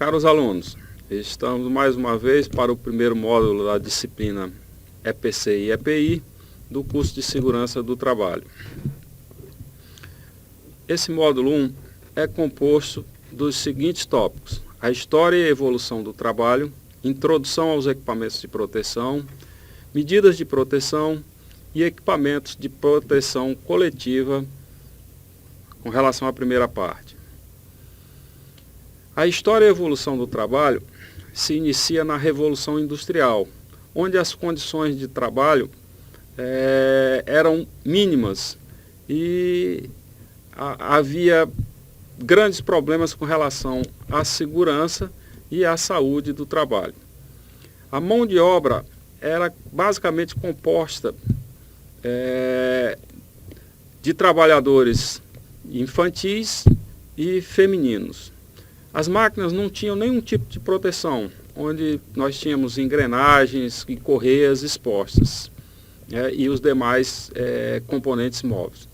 Caros alunos, estamos mais uma vez para o primeiro módulo da disciplina EPC e EPI do curso de Segurança do Trabalho. Esse módulo 1 é composto dos seguintes tópicos: a história e evolução do trabalho, introdução aos equipamentos de proteção, medidas de proteção e equipamentos de proteção coletiva com relação à primeira parte. A história e evolução do trabalho se inicia na Revolução Industrial, onde as condições de trabalho eram mínimas e havia grandes problemas com relação à segurança e à saúde do trabalho. A mão de obra era basicamente composta de trabalhadores infantis e femininos. As máquinas não tinham nenhum tipo de proteção, onde nós tínhamos engrenagens e correias expostas, e os demais componentes móveis.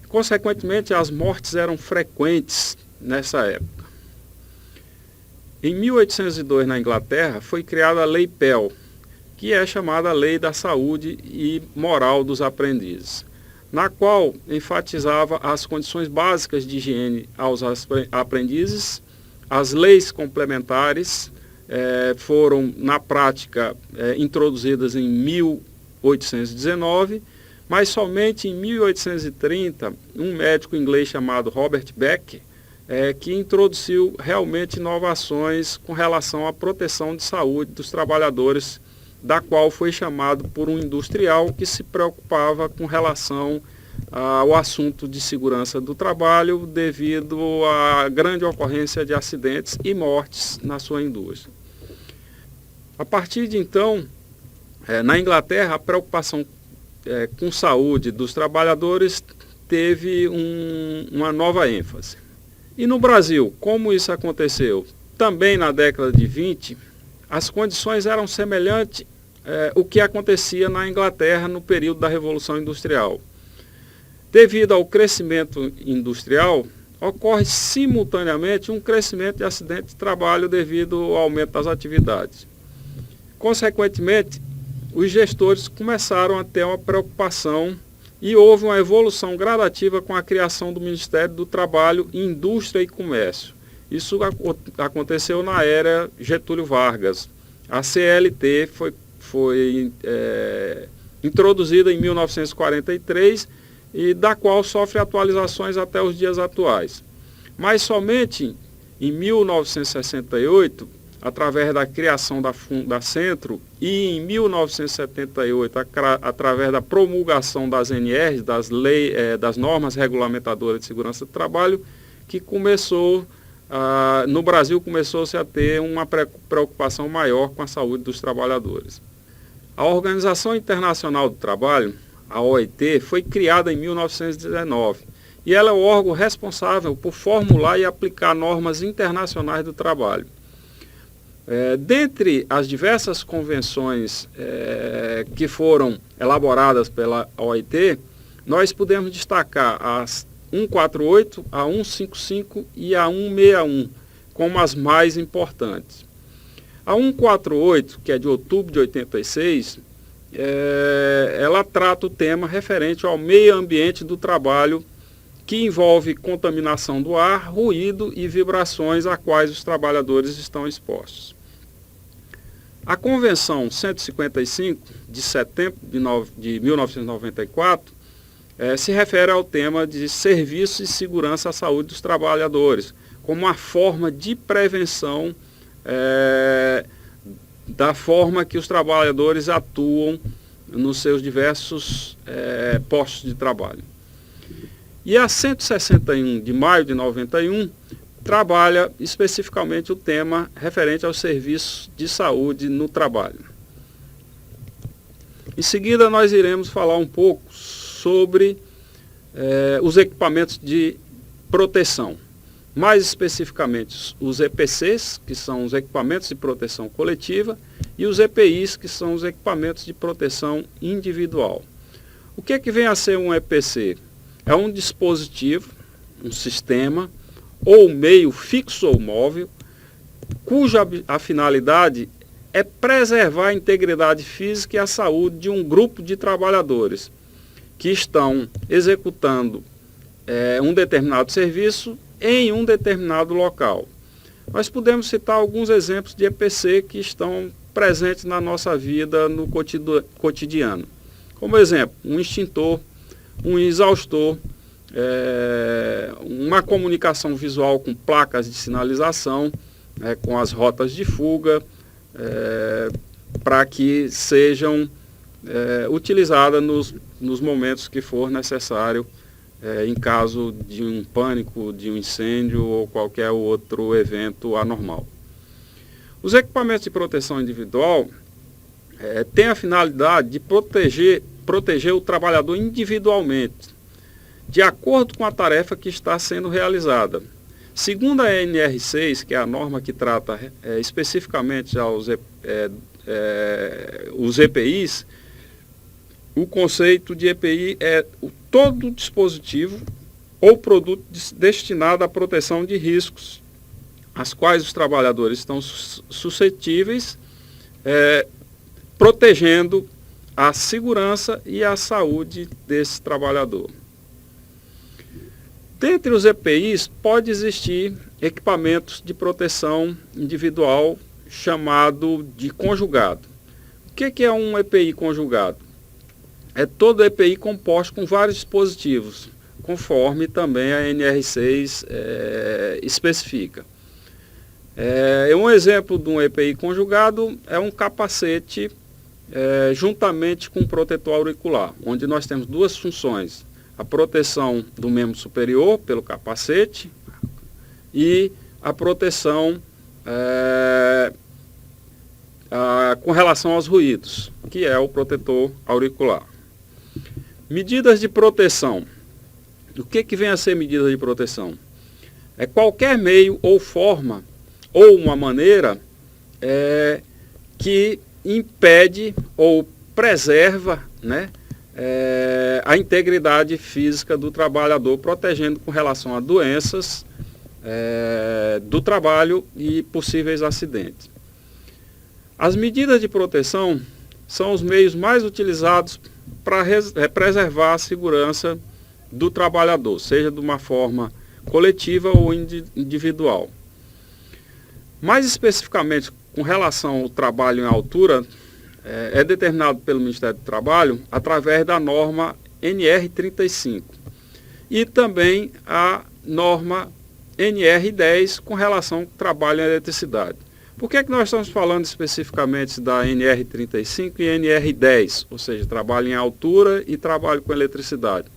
Consequentemente, as mortes eram frequentes nessa época. Em 1802, na Inglaterra, foi criada a Lei Pell, que é chamada a Lei da Saúde e Moral dos Aprendizes, na qual enfatizava as condições básicas de higiene aos aprendizes. As leis complementares foram, na prática, introduzidas em 1819, mas somente em 1830, um médico inglês chamado Robert Beck, que introduziu realmente inovações com relação à proteção de saúde dos trabalhadores, da qual foi chamado por um industrial que se preocupava com relação ao assunto de segurança do trabalho devido à grande ocorrência de acidentes e mortes na sua indústria. A partir de então, na Inglaterra, a preocupação com saúde dos trabalhadores teve uma nova ênfase. E no Brasil, como isso aconteceu? Também na década de 20, as condições eram semelhantes ao que acontecia na Inglaterra no período da Revolução Industrial. Devido ao crescimento industrial, ocorre simultaneamente um crescimento de acidentes de trabalho devido ao aumento das atividades. Consequentemente, os gestores começaram a ter uma preocupação e houve uma evolução gradativa com a criação do Ministério do Trabalho, Indústria e Comércio. Isso aconteceu na era Getúlio Vargas. A CLT foi introduzida em 1943 e da qual sofre atualizações até os dias atuais. Mas somente em 1968, através da criação da Centro, e em 1978, através da promulgação das NRs, das normas regulamentadoras de segurança do trabalho, que começou, no Brasil, começou-se a ter uma preocupação maior com a saúde dos trabalhadores. A Organização Internacional do Trabalho, a OIT, foi criada em 1919 e ela é o órgão responsável por formular e aplicar normas internacionais do trabalho. Dentre as diversas convenções que foram elaboradas pela OIT, nós podemos destacar as 148, a 155 e a 161 como as mais importantes. A 148, que é de outubro de 86, ela trata o tema referente ao meio ambiente do trabalho, que envolve contaminação do ar, ruído e vibrações a quais os trabalhadores estão expostos. A Convenção 155, de setembro de 1994, se refere ao tema de serviço e segurança à saúde dos trabalhadores, como uma forma de prevenção da forma que os trabalhadores atuam nos seus diversos postos de trabalho. E a 161, de maio de 91, trabalha especificamente o tema referente aos serviços de saúde no trabalho. Em seguida, nós iremos falar um pouco sobre os equipamentos de proteção. Mais especificamente, os EPCs, que são os equipamentos de proteção coletiva, e os EPIs, que são os equipamentos de proteção individual. O que é que vem a ser um EPC? É um dispositivo, um sistema, ou meio fixo ou móvel, cuja a finalidade é preservar a integridade física e a saúde de um grupo de trabalhadores que estão executando um determinado serviço em um determinado local. Nós podemos citar alguns exemplos de EPC que estão presentes na nossa vida no cotidiano. Como exemplo, um extintor, um exaustor, uma comunicação visual com placas de sinalização, com as rotas de fuga, para que sejam utilizadas nos momentos que for necessário, em caso de um pânico, de um incêndio ou qualquer outro evento anormal. Os equipamentos de proteção individual têm a finalidade de proteger o trabalhador individualmente, de acordo com a tarefa que está sendo realizada. Segundo a NR6, que é a norma que trata especificamente já os EPIs, o conceito de EPI é todo dispositivo ou produto destinado à proteção de riscos, às quais os trabalhadores estão suscetíveis, protegendo a segurança e a saúde desse trabalhador. Dentre os EPIs, pode existir equipamentos de proteção individual chamado de conjugado. O que é um EPI conjugado? É todo EPI composto com vários dispositivos, conforme também a NR6 especifica. Um exemplo de um EPI conjugado é um capacete juntamente com um protetor auricular, onde nós temos duas funções: a proteção do membro superior pelo capacete e a proteção com relação aos ruídos, que é o protetor auricular. Medidas de proteção. O que vem a ser medida de proteção? É qualquer meio ou forma ou uma maneira que impede ou preserva, a integridade física do trabalhador, protegendo com relação a doenças do trabalho e possíveis acidentes. As medidas de proteção são os meios mais utilizados para preservar a segurança do trabalhador, seja de uma forma coletiva ou individual. Mais especificamente, com relação ao trabalho em altura, é determinado pelo Ministério do Trabalho através da norma NR35 e também a norma NR10 com relação ao trabalho em eletricidade. Por que nós estamos falando especificamente da NR35 e NR10, ou seja, trabalho em altura e trabalho com eletricidade?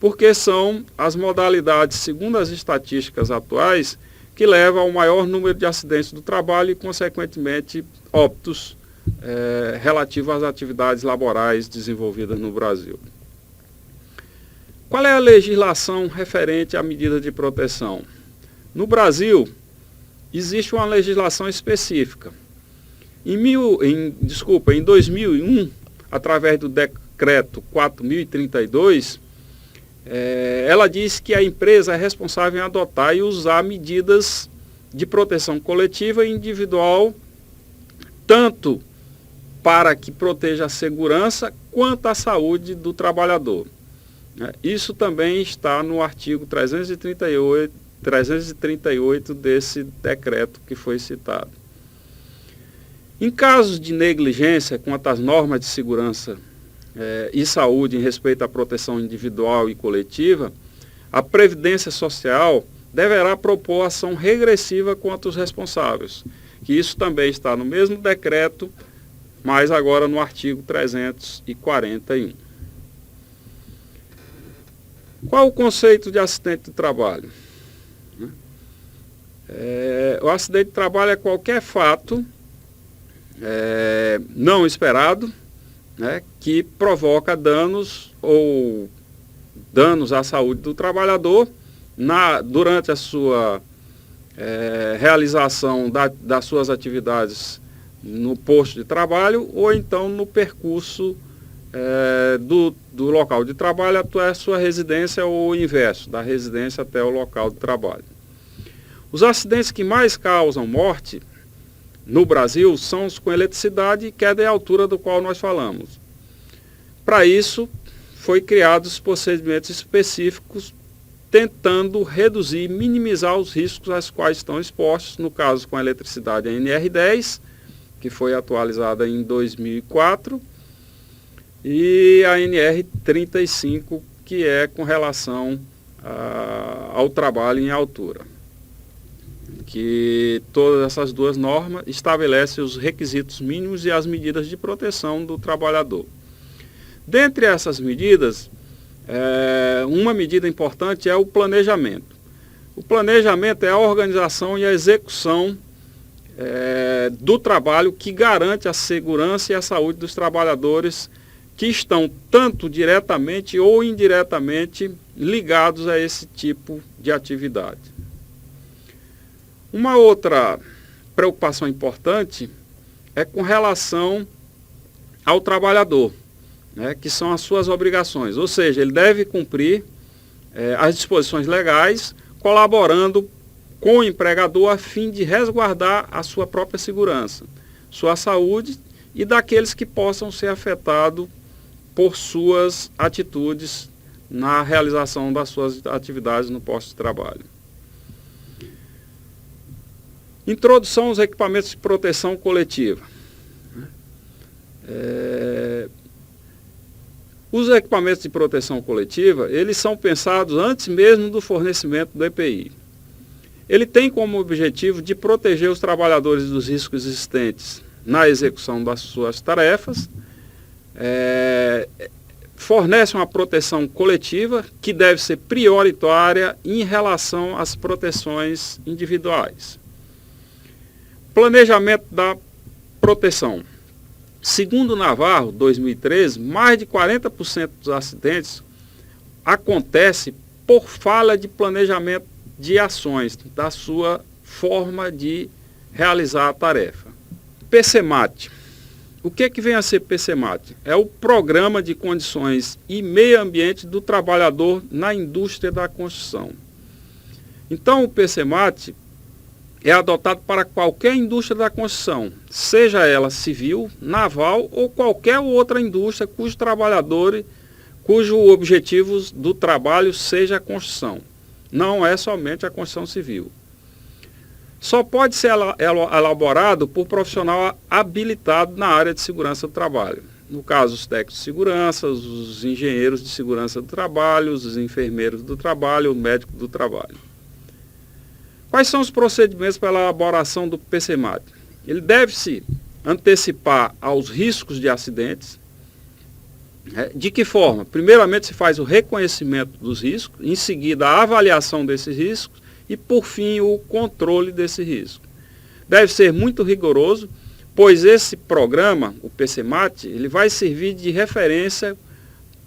Porque são as modalidades, segundo as estatísticas atuais, que levam ao maior número de acidentes do trabalho e, consequentemente, óbitos relativos às atividades laborais desenvolvidas no Brasil. Qual é a legislação referente à medida de proteção? No Brasil, existe uma legislação específica. Em 2001, através do decreto 4.032, ela diz que a empresa é responsável em adotar e usar medidas de proteção coletiva e individual, tanto para que proteja a segurança quanto a saúde do trabalhador. Isso também está no artigo 338 desse decreto que foi citado. Em casos de negligência quanto às normas de segurança e saúde em respeito à proteção individual e coletiva, a Previdência Social deverá propor ação regressiva contra os responsáveis, que isso também está no mesmo decreto, mas agora no artigo 341. Qual o conceito de acidente de trabalho? O acidente de trabalho é qualquer fato não esperado, que provoca danos à saúde do trabalhador durante a sua realização das suas atividades no posto de trabalho ou então no percurso do local de trabalho até a sua residência ou o inverso, da residência até o local de trabalho. Os acidentes que mais causam morte no Brasil são os com eletricidade e queda de altura, do qual nós falamos. Para isso, foi criados procedimentos específicos tentando reduzir e minimizar os riscos aos quais estão expostos, no caso com a eletricidade a NR10, que foi atualizada em 2004, e a NR35, que é com relação ao trabalho em altura. Que todas essas duas normas estabelecem os requisitos mínimos e as medidas de proteção do trabalhador. Dentre essas medidas, uma medida importante é o planejamento. O planejamento é a organização e a execução do trabalho que garante a segurança e a saúde dos trabalhadores que estão tanto diretamente ou indiretamente ligados a esse tipo de atividade. Uma outra preocupação importante é com relação ao trabalhador, né, que são as suas obrigações, ou seja, ele deve cumprir as disposições legais, colaborando com o empregador a fim de resguardar a sua própria segurança, sua saúde e daqueles que possam ser afetados por suas atitudes na realização das suas atividades no posto de trabalho. Introdução aos equipamentos de proteção coletiva. Os equipamentos de proteção coletiva, eles são pensados antes mesmo do fornecimento do EPI. Ele tem como objetivo de proteger os trabalhadores dos riscos existentes na execução das suas tarefas, fornece uma proteção coletiva que deve ser prioritária em relação às proteções individuais. Planejamento da proteção. Segundo Navarro, 2013, mais de 40% dos acidentes acontece por falha de planejamento de ações, da sua forma de realizar a tarefa. PCMAT. O que vem a ser PCMAT? É o Programa de Condições e Meio Ambiente do Trabalhador na Indústria da Construção. Então, o PCMAT é adotado para qualquer indústria da construção, seja ela civil, naval ou qualquer outra indústria cujo objetivo do trabalho seja a construção. Não é somente a construção civil. Só pode ser elaborado por profissional habilitado na área de segurança do trabalho. No caso, os técnicos de segurança, os engenheiros de segurança do trabalho, os enfermeiros do trabalho, o médico do trabalho. Quais são os procedimentos para a elaboração do PCMAT? Ele deve se antecipar aos riscos de acidentes. De que forma? Primeiramente se faz o reconhecimento dos riscos, em seguida a avaliação desses riscos e, por fim, o controle desse risco. Deve ser muito rigoroso, pois esse programa, o PCMAT, ele vai servir de referência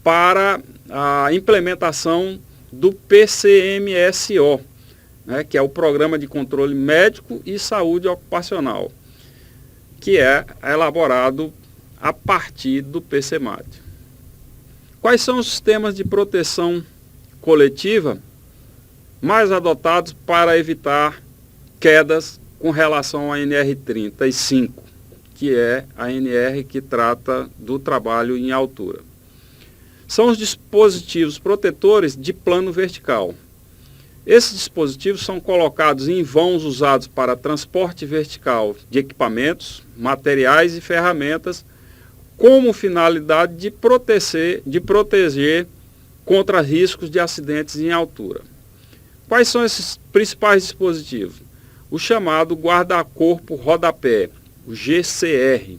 para a implementação do PCMSO, que é o Programa de Controle Médico e Saúde Ocupacional, que é elaborado a partir do PCMAT. Quais são os sistemas de proteção coletiva mais adotados para evitar quedas com relação à NR35, que é a NR que trata do trabalho em altura? São os dispositivos protetores de plano vertical. Esses dispositivos são colocados em vãos usados para transporte vertical de equipamentos, materiais e ferramentas, como finalidade de proteger contra riscos de acidentes em altura. Quais são esses principais dispositivos? O chamado guarda-corpo rodapé, o GCR,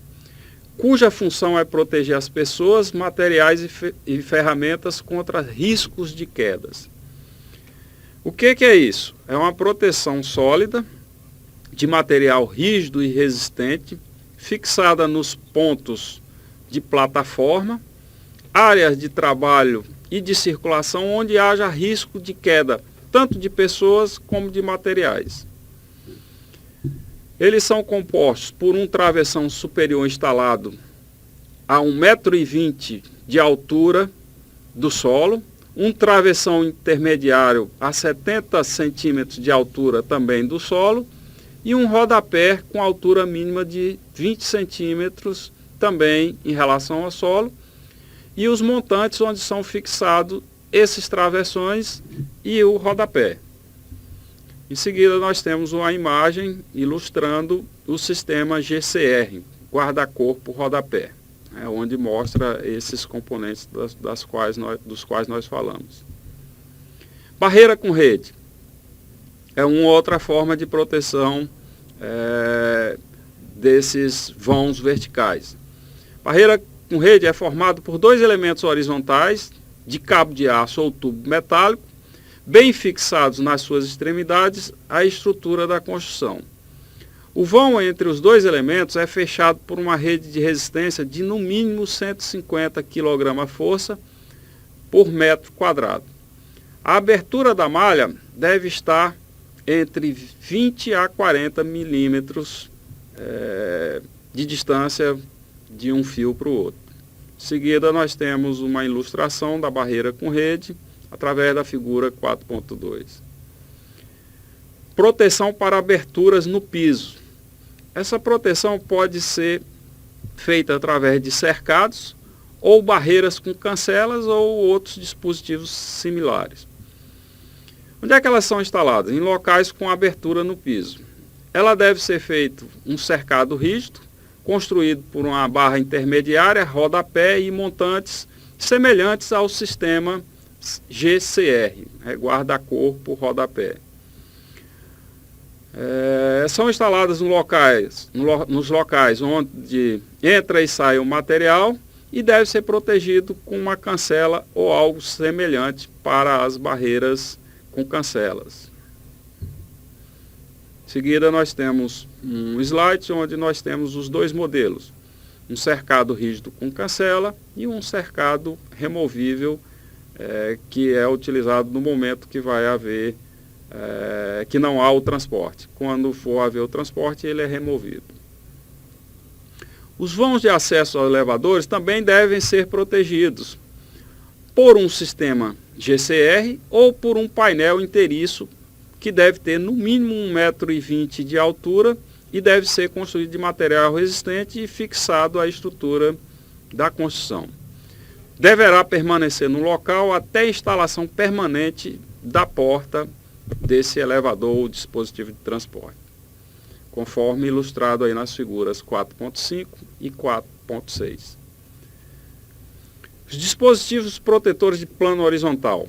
cuja função é proteger as pessoas, materiais e ferramentas contra riscos de quedas. O que é isso? É uma proteção sólida, de material rígido e resistente, fixada nos pontos de plataforma, áreas de trabalho e de circulação onde haja risco de queda, tanto de pessoas como de materiais. Eles são compostos por um travessão superior instalado a 1,20 m de altura do solo, um travessão intermediário a 70 centímetros de altura também do solo e um rodapé com altura mínima de 20 centímetros também em relação ao solo, e os montantes onde são fixados esses travessões e o rodapé. Em seguida nós temos uma imagem ilustrando o sistema GCR, guarda-corpo rodapé, onde mostra esses componentes dos quais nós falamos. Barreira com rede é uma outra forma de proteção desses vãos verticais. Barreira com rede é formada por dois elementos horizontais de cabo de aço ou tubo metálico, bem fixados nas suas extremidades à estrutura da construção. O vão entre os dois elementos é fechado por uma rede de resistência de no mínimo 150 kgf por metro quadrado. A abertura da malha deve estar entre 20 a 40 milímetros de distância de um fio para o outro. Em seguida nós temos uma ilustração da barreira com rede através da figura 4.2. Proteção para aberturas no piso. Essa proteção pode ser feita através de cercados ou barreiras com cancelas ou outros dispositivos similares. Onde é que elas são instaladas? Em locais com abertura no piso. Ela deve ser feito um cercado rígido, construído por uma barra intermediária, rodapé e montantes semelhantes ao sistema GCR, guarda-corpo rodapé. São instaladas nos locais onde entra e sai o material e deve ser protegido com uma cancela ou algo semelhante para as barreiras com cancelas. Em seguida nós temos um slide onde nós temos os dois modelos, um cercado rígido com cancela e um cercado removível, que é utilizado no momento que vai haver, que não há o transporte. Quando for haver o transporte, ele é removido. Os vãos de acesso aos elevadores também devem ser protegidos por um sistema GCR ou por um painel inteiriço que deve ter no mínimo 1,20 m de altura e deve ser construído de material resistente e fixado à estrutura da construção. Deverá permanecer no local até a instalação permanente da porta desse elevador ou dispositivo de transporte, conforme ilustrado aí nas figuras 4.5 e 4.6. Os dispositivos protetores de plano horizontal.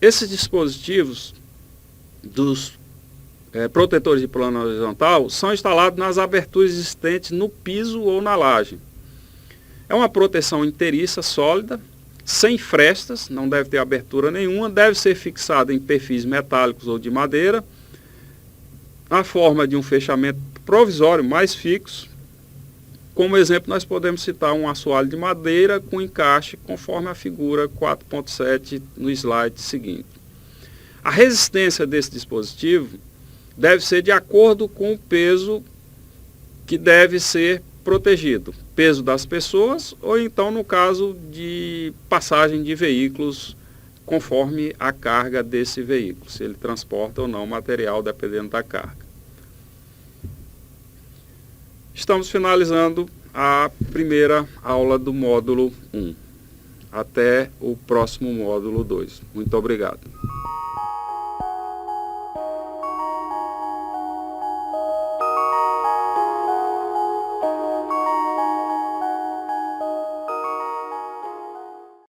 Esses dispositivos dos protetores de plano horizontal são instalados nas aberturas existentes no piso ou na laje. É uma proteção inteiriça sólida, sem frestas, não deve ter abertura nenhuma, deve ser fixada em perfis metálicos ou de madeira, na forma de um fechamento provisório mais fixo. Como exemplo, nós podemos citar um assoalho de madeira com encaixe, conforme a figura 4.7 no slide seguinte. A resistência desse dispositivo deve ser de acordo com o peso que deve ser protegido, peso das pessoas ou então no caso de passagem de veículos, conforme a carga desse veículo, se ele transporta ou não material dependendo da carga. Estamos finalizando a primeira aula do módulo 1. Até o próximo módulo 2. Muito obrigado.